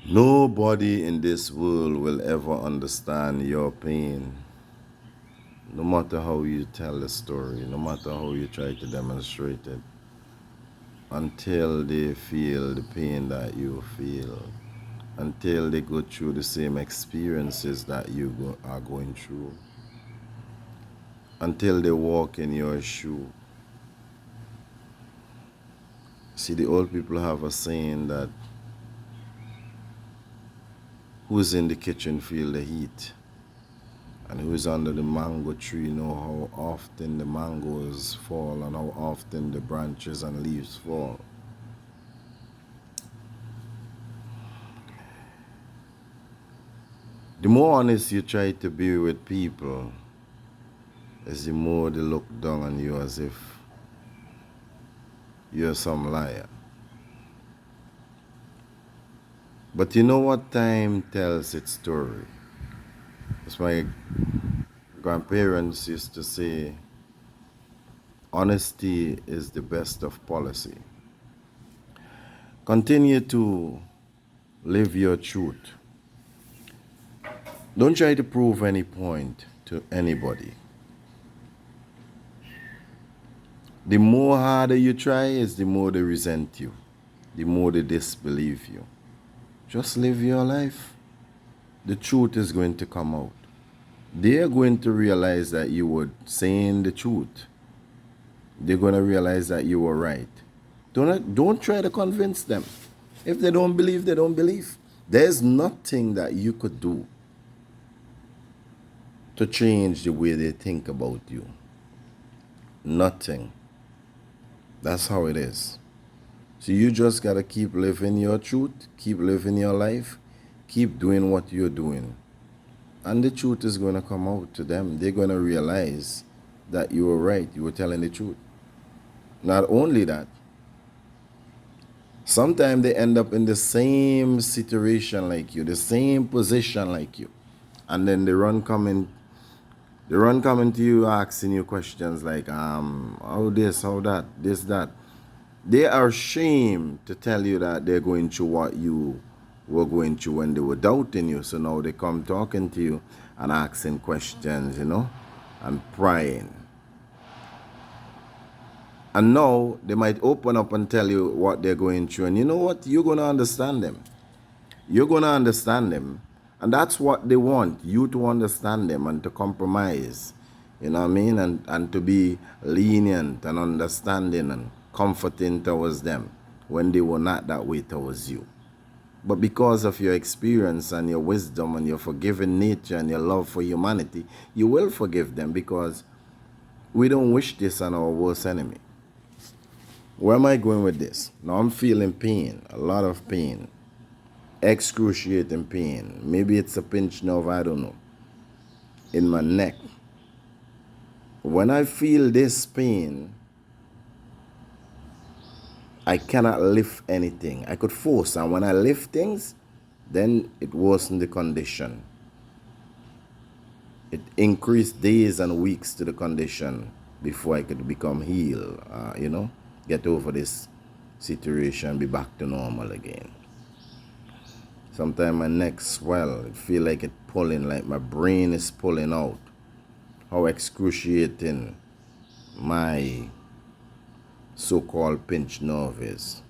Nobody in this world will ever understand your pain, no matter how you tell the story, no matter how you try to demonstrate it, until they feel the pain that you feel, until they go through the same experiences that are going through, until they walk in your shoe. See, the old people have a saying that who's in the kitchen feel the heat, and who's under the mango tree know how often the mangoes fall and how often the branches and leaves fall. The more honest you try to be with people, is the more they look down on you as if you're some liar. But you know what? Time tells its story. As my grandparents used to say, honesty is the best of policy. Continue to live your truth. Don't try to prove any point to anybody. The more harder you try is the more they resent you, the more they disbelieve you. Just live your life. The truth is going to come out. They're going to realize that you were saying the truth. They're going to realize that you were right. Don't try to convince them. If they don't believe, they don't believe. There's nothing that you could do to change the way they think about you. Nothing. That's how it is. So you just got to keep living your truth, keep living your life, keep doing what you're doing. And the truth is going to come out to them. They're going to realize that you were right, you were telling the truth. Not only that, sometimes they end up in the same situation like you, the same position like you. And then they run coming to you asking you questions like, how this, how that, this, that. They are ashamed to tell you that they're going through what you were going through when they were doubting you. So now they come talking to you and asking questions, and prying. And now they might open up and tell you what they're going through. And you know what? You're going to understand them. You're going to understand them. And that's what they want, you to understand them and to compromise. You know what I mean? And to be lenient and understanding and comforting towards them when they were not that way towards you. But because of your experience and your wisdom and your forgiving nature and your love for humanity, you will forgive them, because we don't wish this on our worst enemy. Where am I going with this? Now I'm feeling pain, a lot of pain, excruciating pain. Maybe it's a pinched nerve, I don't know, in my neck. When I feel this pain, I cannot lift anything. I could force, and when I lift things, then it worsened the condition. It increased days and weeks to the condition before I could become healed, get over this situation, be back to normal again. Sometimes my neck swell, it feel like it pulling, like my brain is pulling out. How excruciating my so-called pinched nerve is.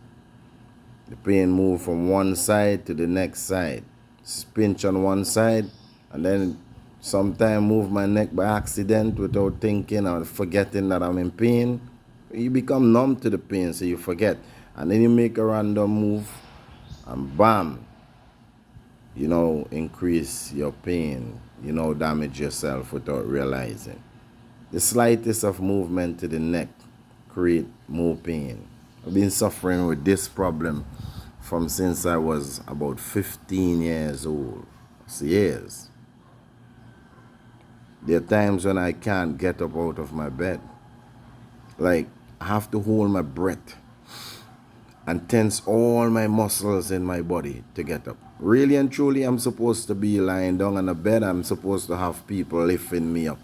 The pain move from one side to the next side. Pinch on one side, and then sometimes move my neck by accident without thinking or forgetting that I'm in pain. You become numb to the pain, so you forget. And then you make a random move, and bam, increase your pain, damage yourself without realizing. The slightest of movement to the neck create more pain. I've been suffering with this problem from since I was about 15 years old. It's years. There are times when I can't get up out of my bed. Like, I have to hold my breath and tense all my muscles in my body to get up. Really and truly, I'm supposed to be lying down on a bed. I'm supposed to have people lifting me up.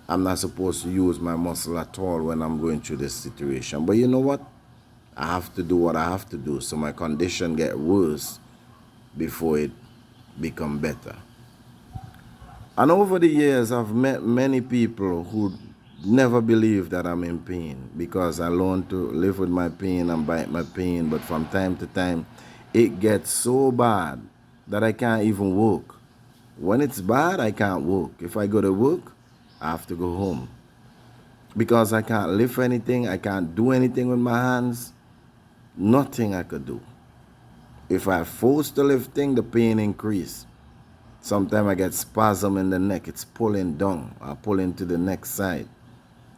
I'm not supposed to use my muscle at all when I'm going through this situation. But you know what? I have to do what I have to do. So my condition get worse. before it become better. And over the years, I've met many people who never believe that I'm in pain because I learned to live with my pain and bite my pain. But from time to time, it gets so bad that I can't even walk. When it's bad, I can't walk. If I go to work, I have to go home because I can't lift anything. I can't do anything with my hands. Nothing I could do. If I force to lift thing, the pain increase. Sometimes I get spasm in the neck. It's pulling down. I pull into the next side.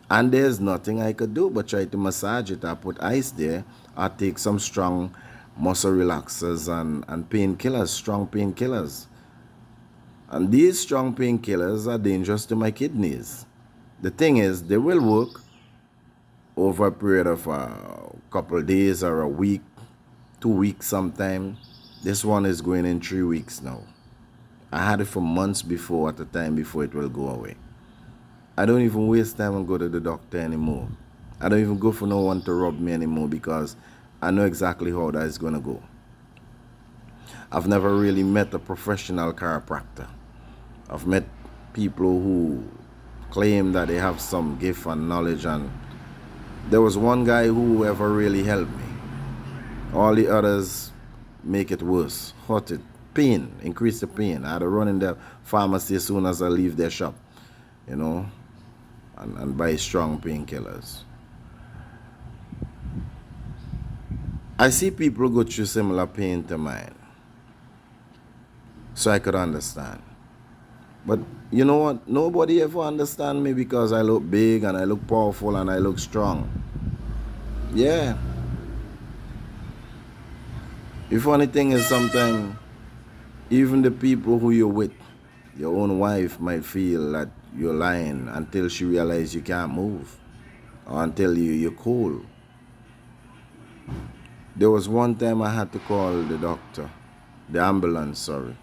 And there's nothing I could do but try to massage it. I put ice there. I take some strong muscle relaxers and painkillers, strong painkillers. And these strong painkillers are dangerous to my kidneys. The thing is, they will work over a period of a couple of days or a week, 2 weeks sometime. This one is going in 3 weeks now. I had it for months before, at the time before it will go away. I don't even waste time and go to the doctor anymore. I don't even go for no one to rub me anymore because I know exactly how that is going to go. I've never really met a professional chiropractor. I've met people who claim that they have some gift and knowledge, and there was one guy who ever really helped me. All the others make it worse, hurt it, pain, increase the pain. I had to run in the pharmacy as soon as I leave their shop, you know, and buy strong painkillers. I see people go through similar pain to mine, so I could understand. But you know what? Nobody ever understand me because I look big and I look powerful and I look strong. Yeah. The funny thing is sometimes even the people who you're with, your own wife might feel that you're lying until she realizes you can't move or until you're cold. There was one time I had to call the doctor, the ambulance, sorry,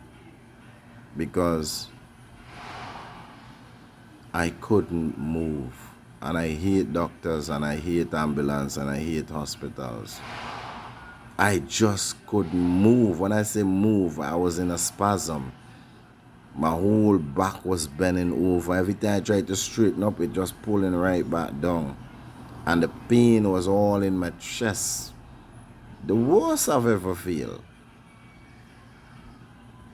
because I couldn't move. And I hate doctors and I hate ambulance and I hate hospitals. I just couldn't move. When I say move, I was in a spasm. My whole back was bending over. Every time I tried to straighten up, it just pulling right back down. And the pain was all in my chest. The worst I've ever felt.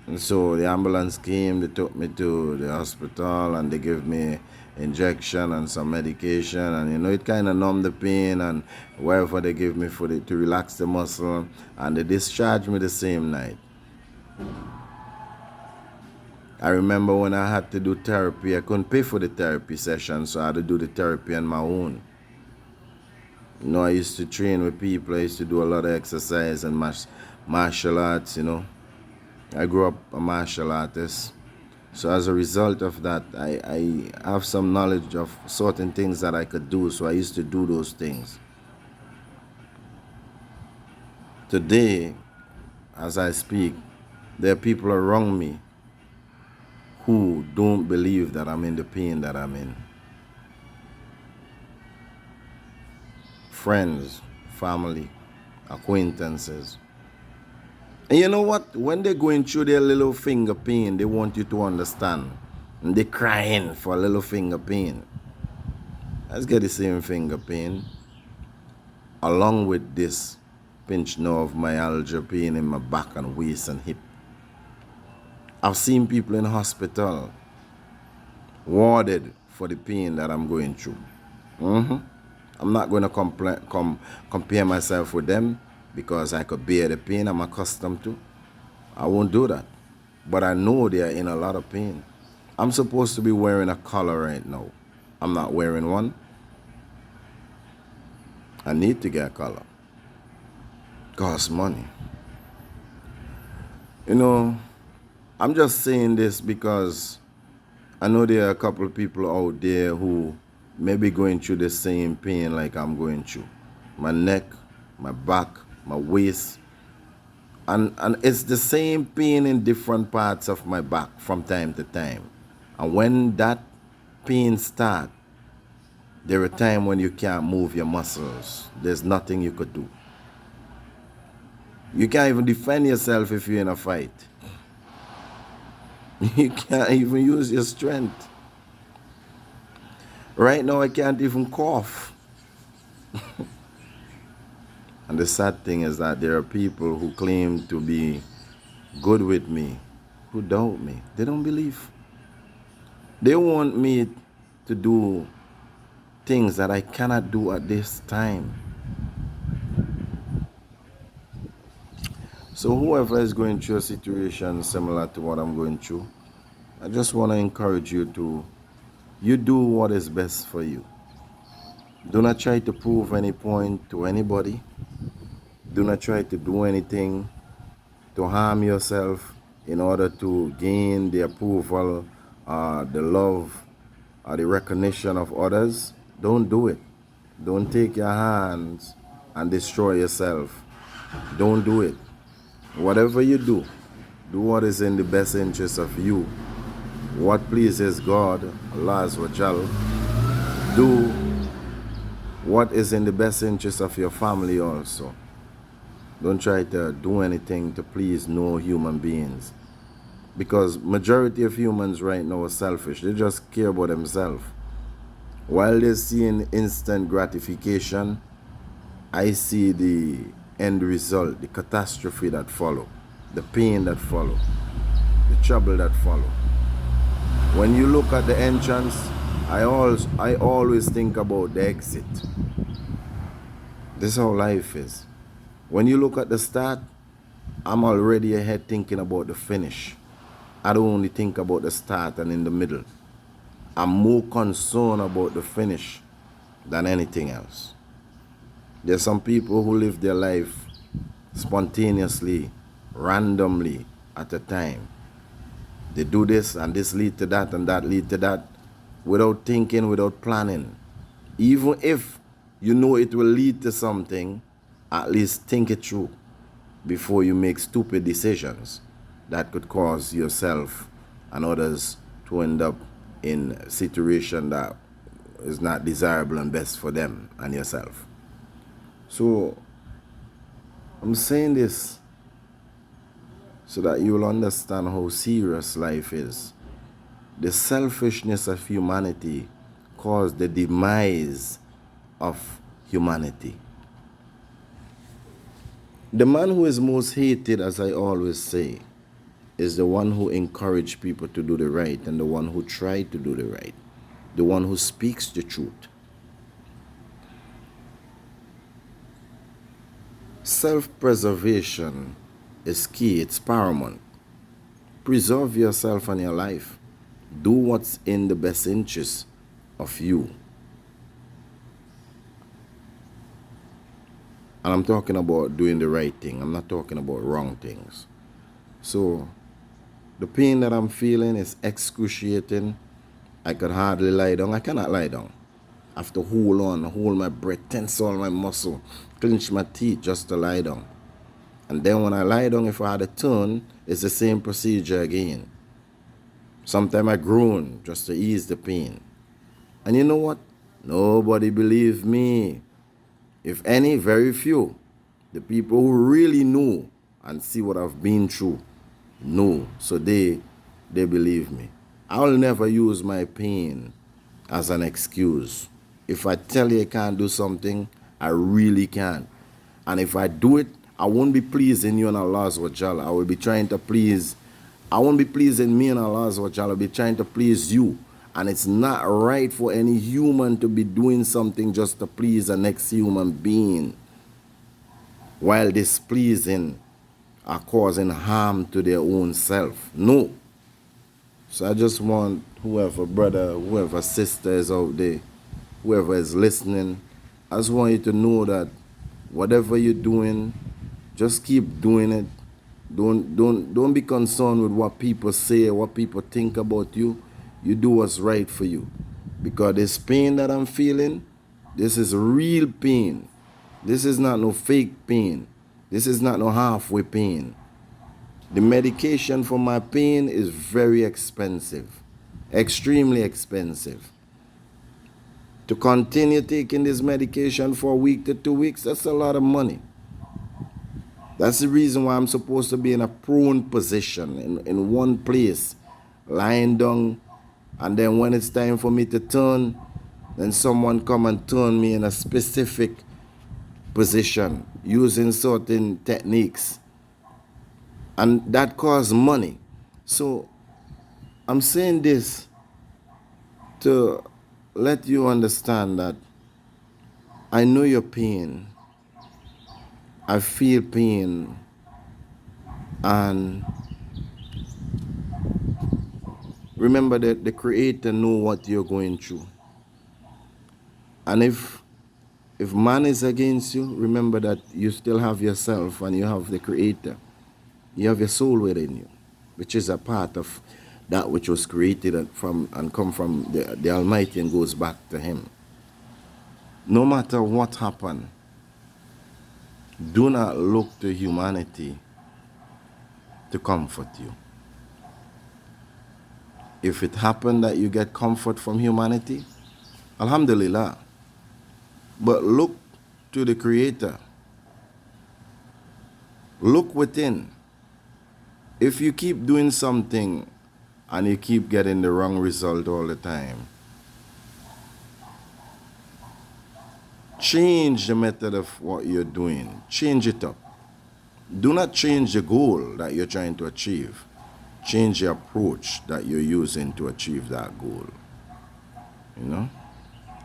And so the ambulance came, they took me to the hospital and they gave me injection and some medication, and you know, it kind of numbed the pain and whatever they gave me for to relax the muscle, and they discharged me the same night. I remember when I had to do therapy, I couldn't pay for the therapy session, so I had to do the therapy on my own. You know, I used to train with people, I used to do a lot of exercise and martial arts, you know. I grew up a martial artist. So as a result of that, I have some knowledge of certain things that I could do, so I used to do those things. Today, as I speak, there are people around me who don't believe that I'm in the pain that I'm in. Friends, family, acquaintances. And you know what? When they're going through their little finger pain, they want you to understand. And they're crying for a little finger pain. Let's get the same finger pain, along with this pinched nerve myalgia pain in my back and waist and hip. I've seen people in hospital warded for the pain that I'm going through. I'm not going to compare myself with them because I could bear the pain I'm accustomed to. I won't do that. But I know they're in a lot of pain. I'm supposed to be wearing a collar right now. I'm not wearing one. I need to get a collar. Costs money. You know, I'm just saying this because I know there are a couple of people out there who may be going through the same pain like I'm going through. My neck, my back, my waist. And it's the same pain in different parts of my back from time to time. And when that pain starts, there are times when you can't move your muscles. There's nothing you could do. You can't even defend yourself if you're in a fight. You can't even use your strength. Right now, I can't even cough. And the sad thing is that there are people who claim to be good with me, who doubt me. They don't believe. They want me to do things that I cannot do at this time. So whoever is going through a situation similar to what I'm going through, I just want to encourage you to, you do what is best for you. Do not try to prove any point to anybody. Do not try to do anything to harm yourself in order to gain the approval, the love, or the recognition of others. Don't do it. Don't take your hands and destroy yourself. Don't do it. Whatever you do what is in the best interest of you. What pleases God, Allah Azza wa Jal. Do what is in the best interest of your family also. Don't try to do anything to please no human beings. Because majority of humans right now are selfish. They just care about themselves. While they're seeing instant gratification, I see the end result, the catastrophe that follow, the pain that follow, the trouble that follow. When you look at the entrance, I always think about the exit. This is how life is. When you look at the start, I'm already ahead thinking about the finish. I don't only think about the start and in the middle. I'm more concerned about the finish than anything else. There's some people who live their life spontaneously, randomly, at a time. They do this and this lead to that and that lead to that without thinking, without planning. Even if you know it will lead to something, at least think it through before you make stupid decisions that could cause yourself and others to end up in a situation that is not desirable and best for them and yourself. So I'm saying this so that you will understand how serious life is. The selfishness of humanity caused the demise of humanity. The man who is most hated, as I always say, is the one who encouraged people to do the right and the one who tried to do the right, the one who speaks the truth. Self-preservation is key, it's paramount. Preserve yourself and your life. Do what's in the best interest of you. And I'm talking about doing the right thing. I'm not talking about wrong things. So the pain that I'm feeling is excruciating. I could hardly lie down. I cannot lie down. I have to hold on, hold my breath, tense all my muscle, clench my teeth just to lie down. And then when I lie down, if I had a turn, it's the same procedure again. Sometimes I groan just to ease the pain. And you know what? Nobody believes me. If any, very few. The people who really know and see what I've been through know. So they believe me. I'll never use my pain as an excuse. If I tell you I can't do something, I really can't. And if I do it, I won't be pleasing you and Allah Azza wa Jalla. I will be trying to please. I won't be pleasing me and Allah Azza wa Jalla. I'll be trying to please you. And it's not right for any human to be doing something just to please the next human being, while displeasing are causing harm to their own self. No. So I just want whoever brother, whoever sister is out there, whoever is listening, I just want you to know that whatever you're doing, just keep doing it. Don't be concerned with what people say, what people think about you. You do what's right for you. Because this pain that I'm feeling, this is real pain. This is not no fake pain. This is not no halfway pain. The medication for my pain is very expensive. Extremely expensive. To continue taking this medication for a week to 2 weeks, that's a lot of money. That's the reason why I'm supposed to be in a prone position, in one place, lying down, and then when it's time for me to turn, then someone come and turn me in a specific position using certain techniques. And that costs money. So I'm saying this to let you understand that I know your pain. I feel pain. And remember that the Creator knows what you're going through. And if man is against you, remember that you still have yourself and you have the Creator. You have your soul within you, which is a part of that which was created from and come from the Almighty and goes back to Him. No matter what happened, do not look to humanity to comfort you. If it happened that you get comfort from humanity, Alhamdulillah. But look to the Creator. Look within. If you keep doing something and you keep getting the wrong result all the time, change the method of what you're doing. Change it up. Do not change the goal that you're trying to achieve. Change the approach that you're using to achieve that goal. You know?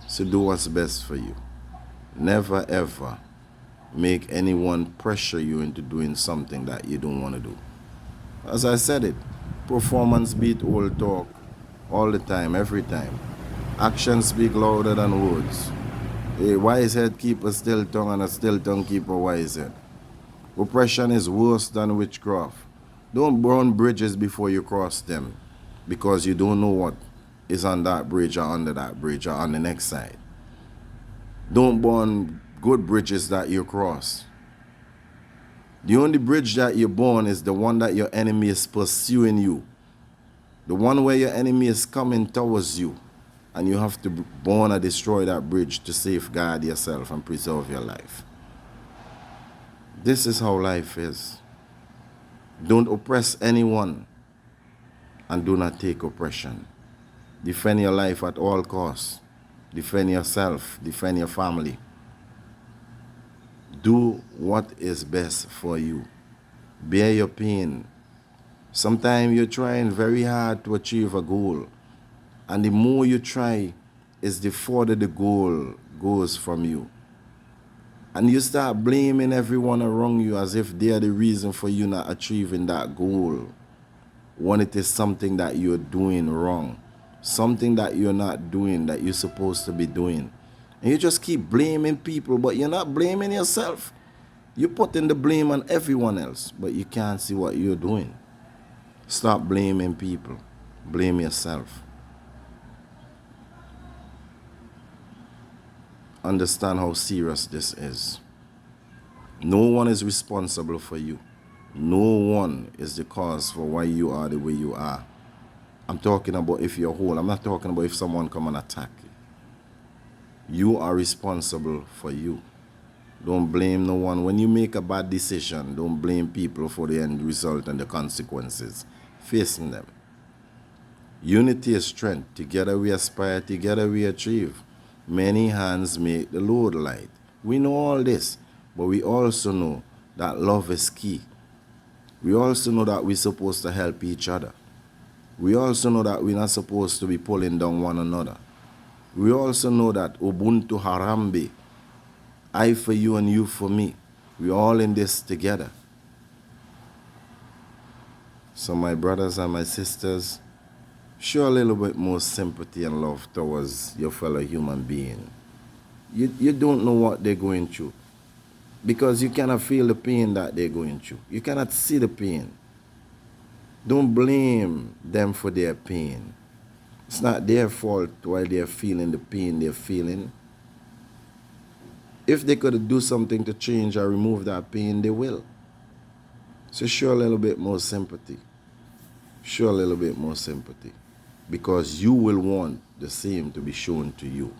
So do what's best for you. Never ever make anyone pressure you into doing something that you don't want to do. As I said it, performance beat old talk all the time, every time. Actions speak louder than words. A wise head keep a still tongue, and a still tongue keep a wise head. Oppression is worse than witchcraft. Don't burn bridges before you cross them, because you don't know what is on that bridge or under that bridge or on the next side. Don't burn good bridges that you cross. The only bridge that you burn is the one that your enemy is pursuing you. The one where your enemy is coming towards you. And you have to burn or destroy that bridge to safeguard yourself and preserve your life. This is how life is. Don't oppress anyone, and do not take oppression. Defend your life at all costs. Defend yourself. Defend your family. Do what is best for you. Bear your pain. Sometimes you're trying very hard to achieve a goal, and the more you try is the further the goal goes from you. And you start blaming everyone around you as if they are the reason for you not achieving that goal, when it is something that you're doing wrong, something that you're not doing that you're supposed to be doing. And you just keep blaming people, but you're not blaming yourself. You're putting the blame on everyone else, but you can't see what you're doing. Stop blaming people. Blame yourself. Understand how serious this is. No one is responsible for you. No one is the cause for why you are the way you are. I'm talking about if you're whole. I'm not talking about if someone come and attack you. You are responsible for you. Don't blame no one. When you make a bad decision, don't blame people for the end result and the consequences. Facing them. Unity is strength. Together we aspire, together we achieve. Many hands make the load light. We know all this, but we also know that love is key. We also know that we're supposed to help each other. We also know that we're not supposed to be pulling down one another. We also know that Ubuntu Harambe, I for you and you for me. We're all in this together. So my brothers and my sisters, show a little bit more sympathy and love towards your fellow human being. You don't know what they're going through, because you cannot feel the pain that they're going through. You cannot see the pain. Don't blame them for their pain. It's not their fault while they're feeling the pain they're feeling. If they could do something to change or remove that pain, they will. So show a little bit more sympathy. Show a little bit more sympathy. Because you will want the same to be shown to you.